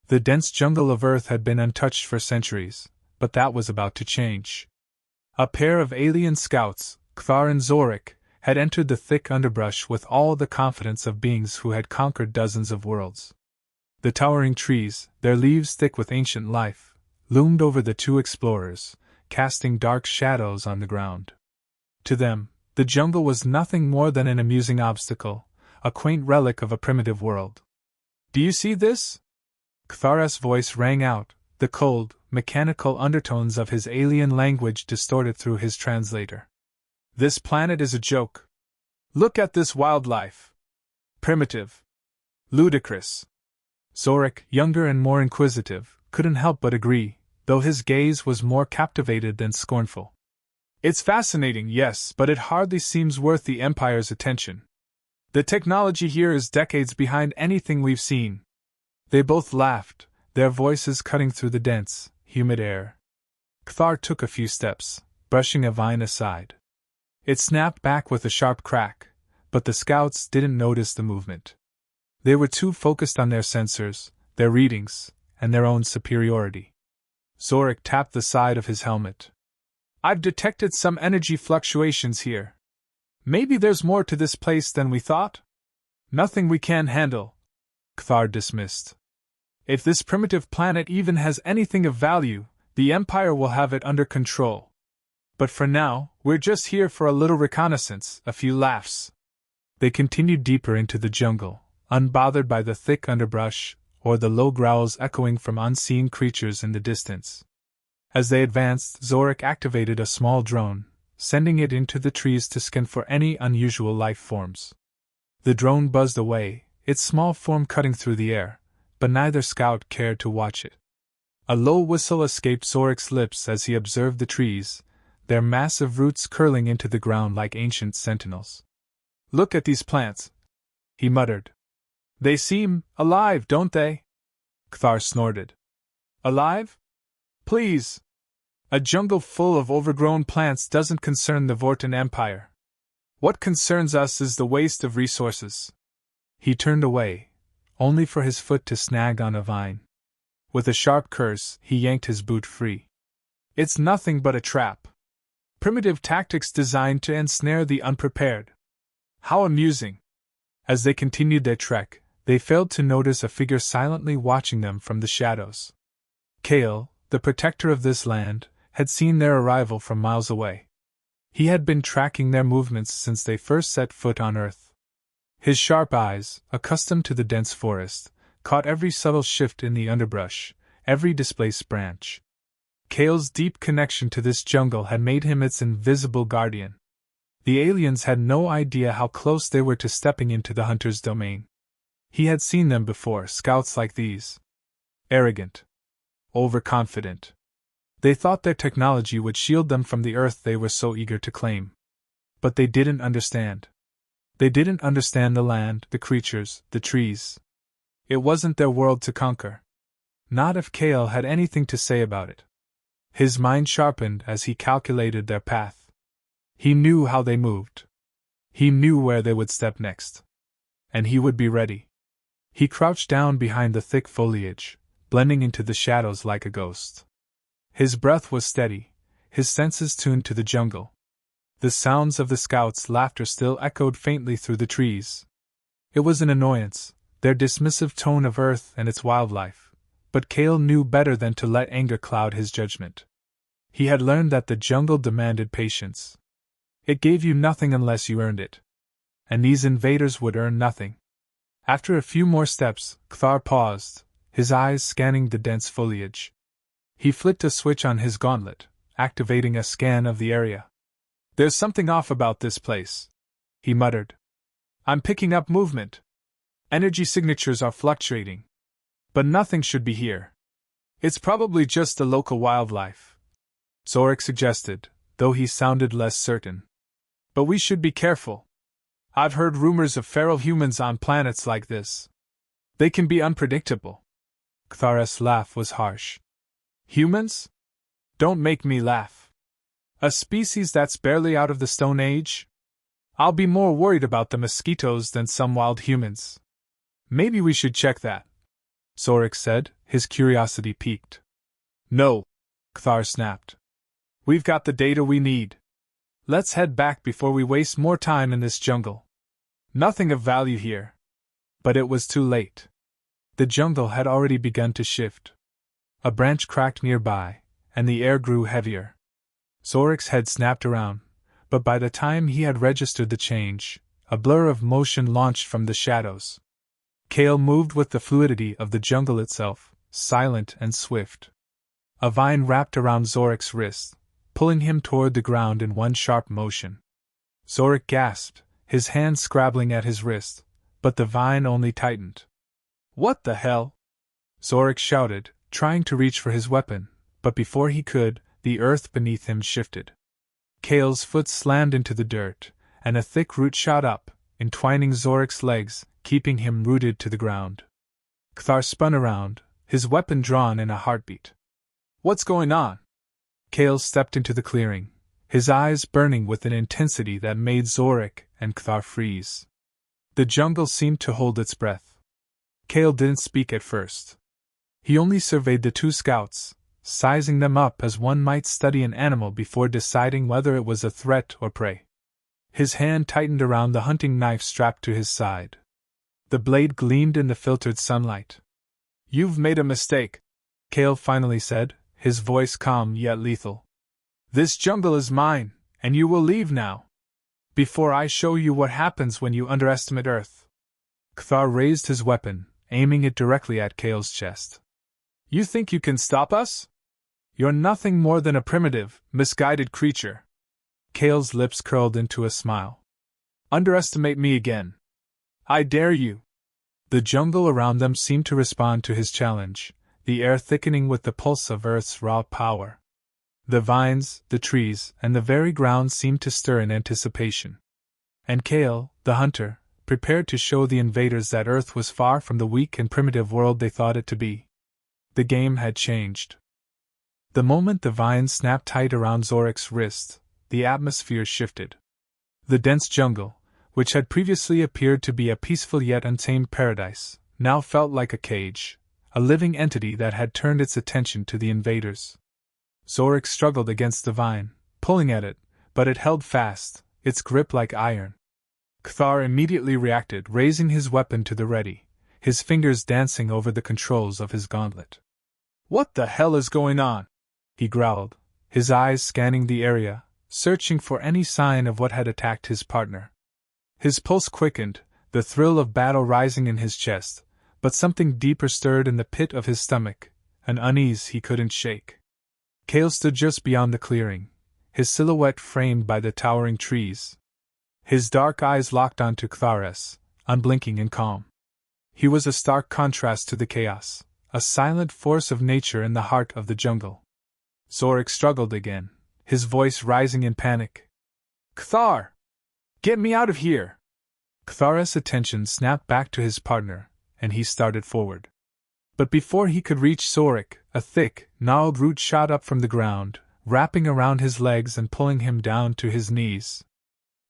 The dense jungle of Earth had been untouched for centuries, but that was about to change. A pair of alien scouts, Kthar and Zorik, had entered the thick underbrush with all the confidence of beings who had conquered dozens of worlds. The towering trees, their leaves thick with ancient life, loomed over the two explorers, casting dark shadows on the ground. To them, the jungle was nothing more than an amusing obstacle, a quaint relic of a primitive world. "Do you see this?" Kthar's voice rang out, the cold, mechanical undertones of his alien language distorted through his translator. "This planet is a joke. Look at this wildlife. Primitive. Ludicrous." Zorik, younger and more inquisitive, couldn't help but agree, though his gaze was more captivated than scornful. "It's fascinating, yes, but it hardly seems worth the Empire's attention. The technology here is decades behind anything we've seen." They both laughed, their voices cutting through the dense, humid air. Kthar took a few steps, brushing a vine aside. It snapped back with a sharp crack, but the scouts didn't notice the movement. They were too focused on their sensors, their readings, and their own superiority. Zorik tapped the side of his helmet. "I've detected some energy fluctuations here. Maybe there's more to this place than we thought?" "Nothing we can't handle," Kthar dismissed. "If this primitive planet even has anything of value, the Empire will have it under control. But for now, we're just here for a little reconnaissance, a few laughs." They continued deeper into the jungle, unbothered by the thick underbrush or the low growls echoing from unseen creatures in the distance. As they advanced, Zorik activated a small drone, sending it into the trees to scan for any unusual life forms. The drone buzzed away, its small form cutting through the air, but neither scout cared to watch it. A low whistle escaped Zorik's lips as he observed the trees, their massive roots curling into the ground like ancient sentinels. "Look at these plants," he muttered. "They seem alive, don't they?" Kthar snorted. "Alive? Please! A jungle full of overgrown plants doesn't concern the Vorten Empire. What concerns us is the waste of resources." He turned away, only for his foot to snag on a vine. With a sharp curse, he yanked his boot free. "It's nothing but a trap. Primitive tactics designed to ensnare the unprepared. How amusing!" As they continued their trek, they failed to notice a figure silently watching them from the shadows. Kale, the protector of this land, had seen their arrival from miles away. He had been tracking their movements since they first set foot on Earth. His sharp eyes, accustomed to the dense forest, caught every subtle shift in the underbrush, every displaced branch. Kale's deep connection to this jungle had made him its invisible guardian. The aliens had no idea how close they were to stepping into the hunter's domain. He had seen them before, scouts like these. Arrogant. Overconfident. They thought their technology would shield them from the Earth they were so eager to claim. But they didn't understand. They didn't understand the land, the creatures, the trees. It wasn't their world to conquer. Not if Kale had anything to say about it. His mind sharpened as he calculated their path. He knew how they moved. He knew where they would step next. And he would be ready. He crouched down behind the thick foliage, blending into the shadows like a ghost. His breath was steady, his senses tuned to the jungle. The sounds of the scouts' laughter still echoed faintly through the trees. It was an annoyance, their dismissive tone of Earth and its wildlife, but Kale knew better than to let anger cloud his judgment. He had learned that the jungle demanded patience. It gave you nothing unless you earned it. And these invaders would earn nothing. After a few more steps, Kthar paused, his eyes scanning the dense foliage. He flicked a switch on his gauntlet, activating a scan of the area. "There's something off about this place," he muttered. "I'm picking up movement. Energy signatures are fluctuating. But nothing should be here. It's probably just the local wildlife," Zorik suggested, though he sounded less certain. "But we should be careful. I've heard rumors of feral humans on planets like this. They can be unpredictable." Kthar's laugh was harsh. "Humans? Don't make me laugh. A species that's barely out of the Stone Age? I'll be more worried about the mosquitoes than some wild humans. Maybe we should check that." Zorik said, his curiosity piqued. No, Kthar snapped. We've got the data we need. Let's head back before we waste more time in this jungle. Nothing of value here. But it was too late. The jungle had already begun to shift. A branch cracked nearby, and the air grew heavier. Zorik's head snapped around, but by the time he had registered the change, a blur of motion launched from the shadows. Kale moved with the fluidity of the jungle itself, silent and swift. A vine wrapped around Zorik's wrist, pulling him toward the ground in one sharp motion. Zorik gasped, his hand scrabbling at his wrist, but the vine only tightened. What the hell? Zorik shouted, trying to reach for his weapon, but before he could, the earth beneath him shifted. Kale's foot slammed into the dirt, and a thick root shot up, entwining Zorik's legs, keeping him rooted to the ground. Kthar spun around, his weapon drawn in a heartbeat. What's going on? Kale stepped into the clearing, his eyes burning with an intensity that made Zorik and Kthar freeze. The jungle seemed to hold its breath. Kale didn't speak at first. He only surveyed the two scouts, sizing them up as one might study an animal before deciding whether it was a threat or prey. His hand tightened around the hunting knife strapped to his side. The blade gleamed in the filtered sunlight. You've made a mistake, Kale finally said, his voice calm yet lethal. This jungle is mine, and you will leave now. Before I show you what happens when you underestimate Earth. Kthar raised his weapon, aiming it directly at Kale's chest. You think you can stop us? You're nothing more than a primitive, misguided creature. Kale's lips curled into a smile. Underestimate me again. I dare you. The jungle around them seemed to respond to his challenge, the air thickening with the pulse of Earth's raw power. The vines, the trees, and the very ground seemed to stir in anticipation. And Kale, the hunter, prepared to show the invaders that Earth was far from the weak and primitive world they thought it to be. The game had changed. The moment the vines snapped tight around Zorik's wrist, the atmosphere shifted. The dense jungle, which had previously appeared to be a peaceful yet untamed paradise, now felt like a cage, a living entity that had turned its attention to the invaders. Zorik struggled against the vine, pulling at it, but it held fast, its grip like iron. Kthar immediately reacted, raising his weapon to the ready, his fingers dancing over the controls of his gauntlet. What the hell is going on? He growled, his eyes scanning the area, searching for any sign of what had attacked his partner. His pulse quickened, the thrill of battle rising in his chest, but something deeper stirred in the pit of his stomach, an unease he couldn't shake. Kale stood just beyond the clearing, his silhouette framed by the towering trees. His dark eyes locked onto Kthar's, unblinking and calm. He was a stark contrast to the chaos, a silent force of nature in the heart of the jungle. Zorik struggled again, his voice rising in panic. Kthar! Get me out of here! Kthar's attention snapped back to his partner, and he started forward. But before he could reach Zorik, a thick, gnarled root shot up from the ground, wrapping around his legs and pulling him down to his knees.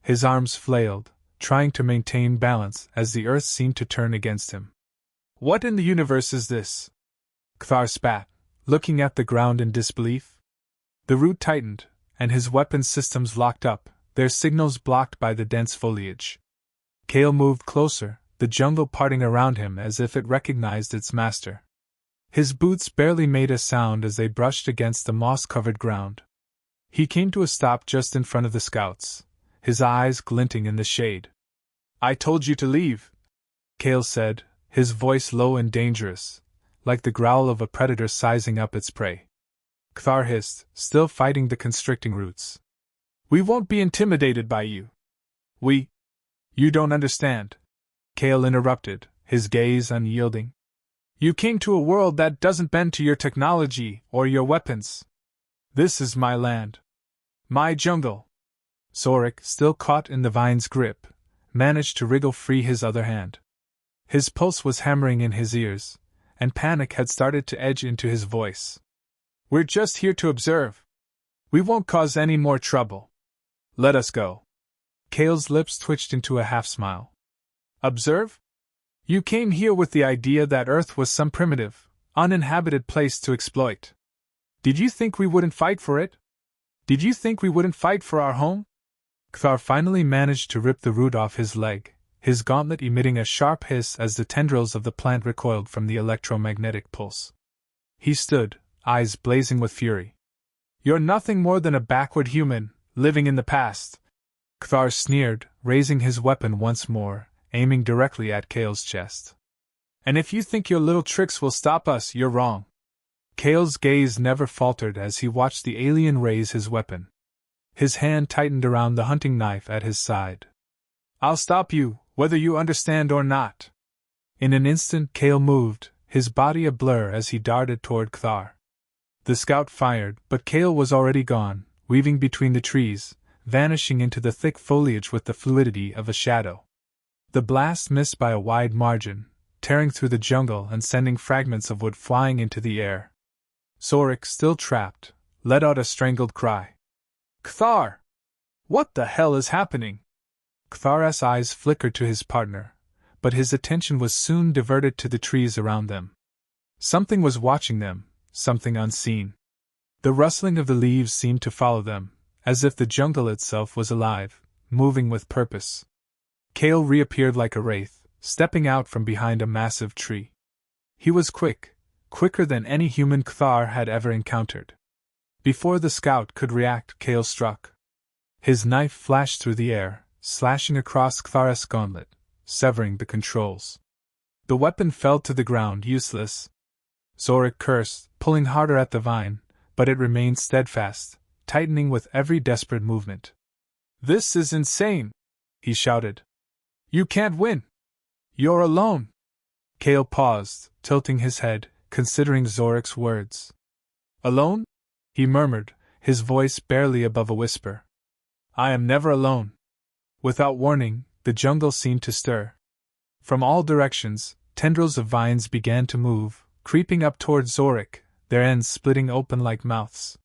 His arms flailed, trying to maintain balance as the earth seemed to turn against him. What in the universe is this? Kthar spat, looking at the ground in disbelief. The root tightened, and his weapon systems locked up, their signals blocked by the dense foliage. Kale moved closer, the jungle parting around him as if it recognized its master. His boots barely made a sound as they brushed against the moss-covered ground. He came to a stop just in front of the scouts, his eyes glinting in the shade. I told you to leave, Kale said, his voice low and dangerous, like the growl of a predator sizing up its prey. Kthar hissed, still fighting the constricting roots. We won't be intimidated by you. You don't understand, Kale interrupted, his gaze unyielding. You came to a world that doesn't bend to your technology or your weapons. This is my land. My jungle. Zorik, still caught in the vine's grip, managed to wriggle free his other hand. His pulse was hammering in his ears, and panic had started to edge into his voice. We're just here to observe. We won't cause any more trouble. Let us go. Kale's lips twitched into a half-smile. Observe? You came here with the idea that Earth was some primitive, uninhabited place to exploit. Did you think we wouldn't fight for it? Did you think we wouldn't fight for our home? Kthar finally managed to rip the root off his leg, his gauntlet emitting a sharp hiss as the tendrils of the plant recoiled from the electromagnetic pulse. He stood, eyes blazing with fury. You're nothing more than a backward human, living in the past. Kthar sneered, raising his weapon once more, aiming directly at Kale's chest. And if you think your little tricks will stop us, you're wrong. Kale's gaze never faltered as he watched the alien raise his weapon. His hand tightened around the hunting knife at his side. I'll stop you, whether you understand or not. In an instant Kale moved, his body a blur as he darted toward Kthar. The scout fired, but Kale was already gone, weaving between the trees, vanishing into the thick foliage with the fluidity of a shadow. The blast missed by a wide margin, tearing through the jungle and sending fragments of wood flying into the air. Zorik, still trapped, let out a strangled cry. Kthar! What the hell is happening? Kthar's eyes flickered to his partner, but his attention was soon diverted to the trees around them. Something was watching them, something unseen. The rustling of the leaves seemed to follow them, as if the jungle itself was alive, moving with purpose. Kale reappeared like a wraith, stepping out from behind a massive tree. He was quicker than any human Kthar had ever encountered. Before the scout could react, Kale struck. His knife flashed through the air, slashing across Kthar's gauntlet, severing the controls. The weapon fell to the ground useless. Zorik cursed, pulling harder at the vine, but it remained steadfast, tightening with every desperate movement. This is insane, he shouted. You can't win. You're alone. Kale paused, tilting his head, considering Zorik's words. Alone? He murmured, his voice barely above a whisper. I am never alone. Without warning, the jungle seemed to stir. From all directions, tendrils of vines began to move, creeping up toward Zorik, their ends splitting open like mouths.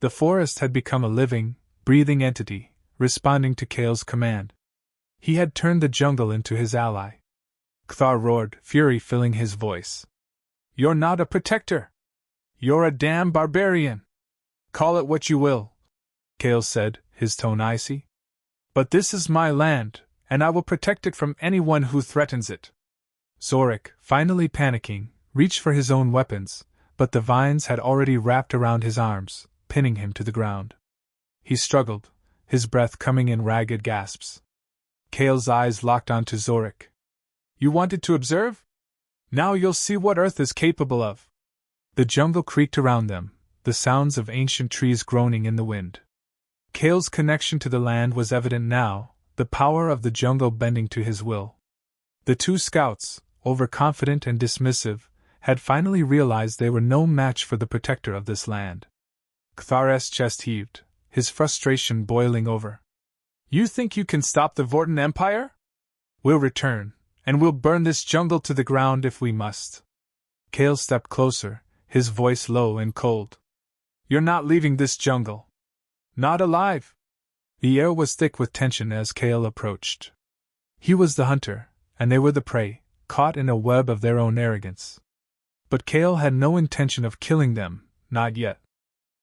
The forest had become a living, breathing entity, responding to Kale's command. He had turned the jungle into his ally. Kthar roared, fury filling his voice. You're not a protector. You're a damn barbarian. Call it what you will, Kale said, his tone icy. But this is my land, and I will protect it from anyone who threatens it. Zorik, finally panicking, reached for his own weapons, but the vines had already wrapped around his arms, pinning him to the ground. He struggled, his breath coming in ragged gasps. Kale's eyes locked onto Zorik. You wanted to observe? Now you'll see what Earth is capable of. The jungle creaked around them, the sounds of ancient trees groaning in the wind. Kale's connection to the land was evident now, the power of the jungle bending to his will. The two scouts, overconfident and dismissive, had finally realized they were no match for the protector of this land. Kthar's chest heaved, his frustration boiling over. You think you can stop the Vorten Empire? We'll return, and we'll burn this jungle to the ground if we must. Kale stepped closer, his voice low and cold. You're not leaving this jungle. Not alive. The air was thick with tension as Kale approached. He was the hunter, and they were the prey, caught in a web of their own arrogance. But Kale had no intention of killing them, not yet.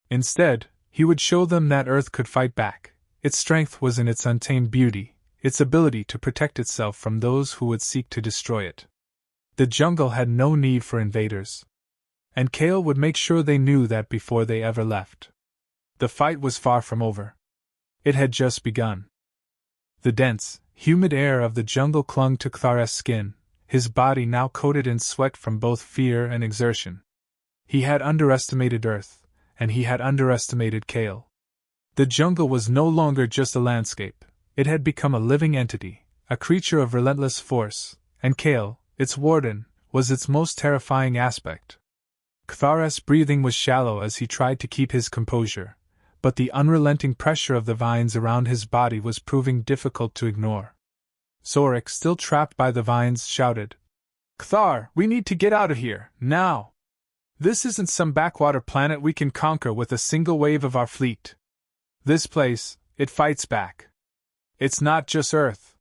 Instead, he would show them that Earth could fight back. Its strength was in its untamed beauty, its ability to protect itself from those who would seek to destroy it. The jungle had no need for invaders. And Kale would make sure they knew that before they ever left. The fight was far from over. It had just begun. The dense, humid air of the jungle clung to Kthar's skin, his body now coated in sweat from both fear and exertion. He had underestimated Earth, and he had underestimated Kale. The jungle was no longer just a landscape, it had become a living entity, a creature of relentless force, and Kale, its warden, was its most terrifying aspect. Kthar's breathing was shallow as he tried to keep his composure, but the unrelenting pressure of the vines around his body was proving difficult to ignore. Zorik, still trapped by the vines, shouted, Kthar, we need to get out of here, now! This isn't some backwater planet we can conquer with a single wave of our fleet. This place, it fights back. It's not just Earth.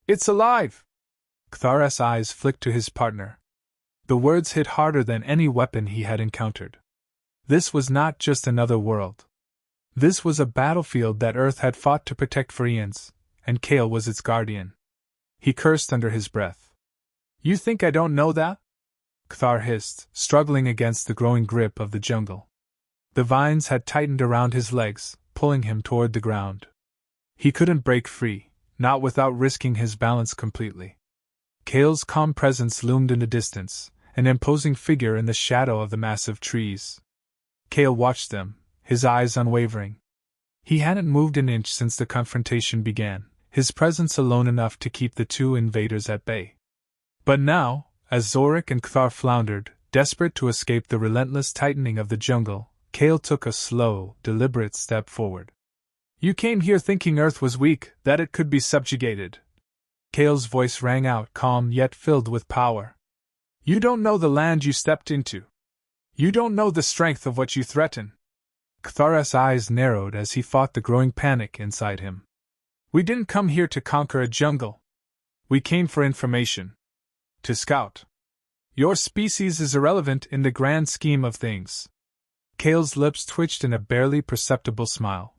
It's alive! Kthar's eyes flicked to his partner. The words hit harder than any weapon he had encountered. This was not just another world. This was a battlefield that Earth had fought to protect for eons, and Kale was its guardian. He cursed under his breath. You think I don't know that? Kthar hissed, struggling against the growing grip of the jungle. The vines had tightened around his legs, pulling him toward the ground. He couldn't break free, not without risking his balance completely. Kale's calm presence loomed in the distance, an imposing figure in the shadow of the massive trees. Kale watched them, his eyes unwavering. He hadn't moved an inch since the confrontation began, his presence alone enough to keep the two invaders at bay. But now, as Zorik and Kthar floundered, desperate to escape the relentless tightening of the jungle, Kale took a slow, deliberate step forward. You came here thinking Earth was weak, that it could be subjugated. Kale's voice rang out, calm yet filled with power. You don't know the land you stepped into. You don't know the strength of what you threaten. Kthar's eyes narrowed as he fought the growing panic inside him. We didn't come here to conquer a jungle. We came for information. To scout. Your species is irrelevant in the grand scheme of things. Kale's lips twitched in a barely perceptible smile.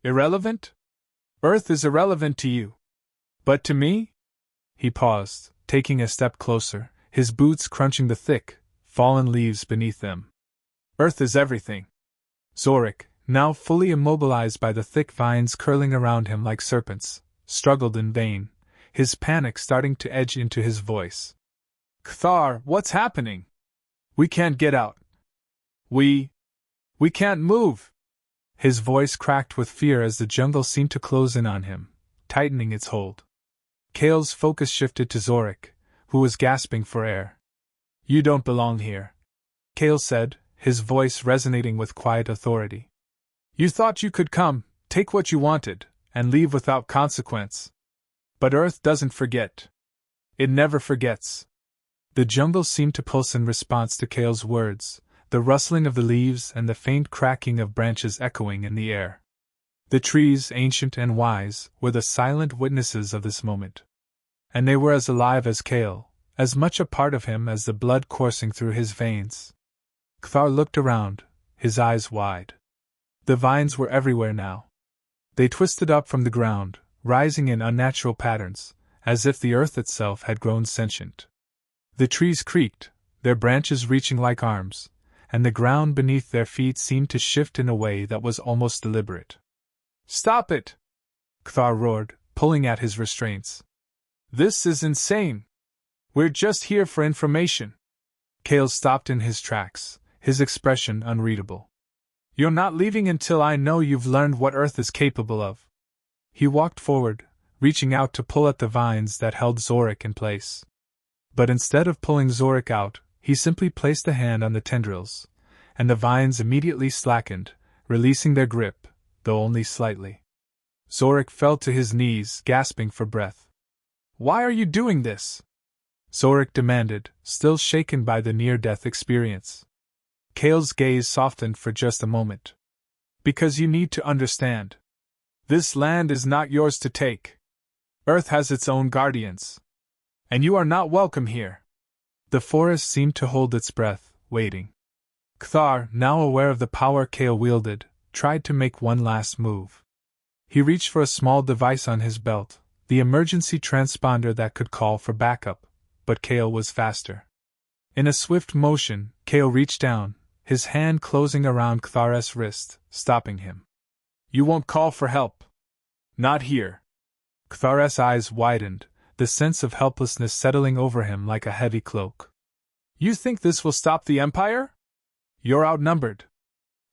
Irrelevant? Earth is irrelevant to you. But to me? He paused, taking a step closer, his boots crunching the thick, fallen leaves beneath them. Earth is everything. Zorik, now fully immobilized by the thick vines curling around him like serpents, struggled in vain, his panic starting to edge into his voice. Kthar, what's happening? We can't get out. We can't move. His voice cracked with fear as the jungle seemed to close in on him, tightening its hold. Kale's focus shifted to Zorik, who was gasping for air. You don't belong here, Kale said, his voice resonating with quiet authority. You thought you could come, take what you wanted, and leave without consequence. But Earth doesn't forget. It never forgets. The jungle seemed to pulse in response to Kale's words, the rustling of the leaves and the faint cracking of branches echoing in the air. The trees, ancient and wise, were the silent witnesses of this moment. And they were as alive as Kale, as much a part of him as the blood coursing through his veins. Kthar looked around, his eyes wide. The vines were everywhere now. They twisted up from the ground, rising in unnatural patterns, as if the earth itself had grown sentient. The trees creaked, their branches reaching like arms, and the ground beneath their feet seemed to shift in a way that was almost deliberate. Stop it! Kthar roared, pulling at his restraints. This is insane! We're just here for information. Kale stopped in his tracks, his expression unreadable. You're not leaving until I know you've learned what Earth is capable of. He walked forward, reaching out to pull at the vines that held Zorik in place. But instead of pulling Zorik out, he simply placed a hand on the tendrils, and the vines immediately slackened, releasing their grip, though only slightly. Zorik fell to his knees, gasping for breath. Why are you doing this? Zorik demanded, still shaken by the near-death experience. Kale's gaze softened for just a moment. Because you need to understand. This land is not yours to take. Earth has its own guardians. And you are not welcome here. The forest seemed to hold its breath, waiting. Kthar, now aware of the power Kale wielded, tried to make one last move. He reached for a small device on his belt, the emergency transponder that could call for backup, but Kale was faster. In a swift motion, Kale reached down, his hand closing around Kthar's wrist, stopping him. You won't call for help. Not here. Kthar's eyes widened, the sense of helplessness settling over him like a heavy cloak. You think this will stop the Empire? You're outnumbered.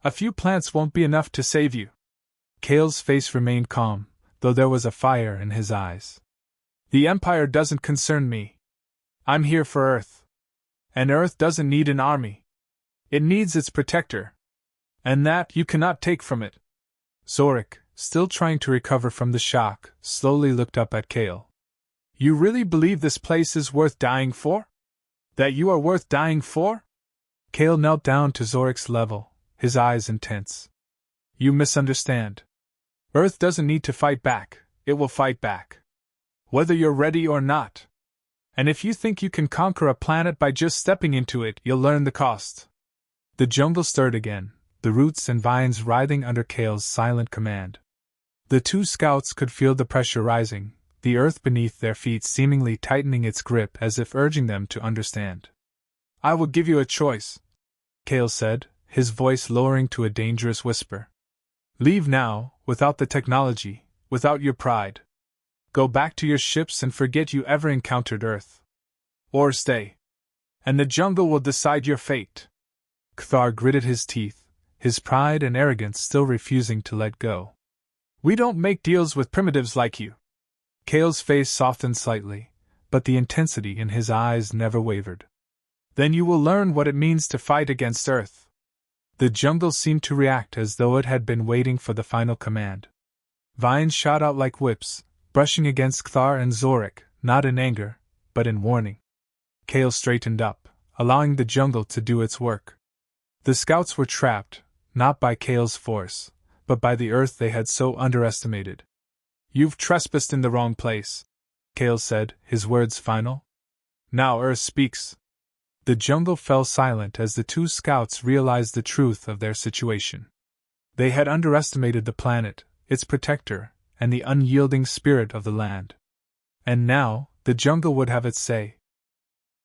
A few plants won't be enough to save you. Kale's face remained calm, though there was a fire in his eyes. The Empire doesn't concern me. I'm here for Earth. And Earth doesn't need an army. It needs its protector. And that you cannot take from it. Zorik, still trying to recover from the shock, slowly looked up at Kale. You really believe this place is worth dying for? That you are worth dying for? Kale knelt down to Zorik's level, his eyes intense. You misunderstand. Earth doesn't need to fight back, it will fight back. Whether you're ready or not. And if you think you can conquer a planet by just stepping into it, you'll learn the cost. The jungle stirred again, the roots and vines writhing under Kale's silent command. The two scouts could feel the pressure rising, the earth beneath their feet seemingly tightening its grip as if urging them to understand. I will give you a choice, Kale said, his voice lowering to a dangerous whisper. Leave now, without the technology, without your pride. Go back to your ships and forget you ever encountered Earth. Or stay. And the jungle will decide your fate. Kthar gritted his teeth, his pride and arrogance still refusing to let go. We don't make deals with primitives like you. Kale's face softened slightly, but the intensity in his eyes never wavered. Then you will learn what it means to fight against Earth. The jungle seemed to react as though it had been waiting for the final command. Vines shot out like whips, brushing against Kthar and Zorik, not in anger, but in warning. Kale straightened up, allowing the jungle to do its work. The scouts were trapped, not by Kale's force, but by the Earth they had so underestimated. You've trespassed in the wrong place, Kale said, his words final. Now Earth speaks. The jungle fell silent as the two scouts realized the truth of their situation. They had underestimated the planet, its protector, and the unyielding spirit of the land. And now, the jungle would have its say,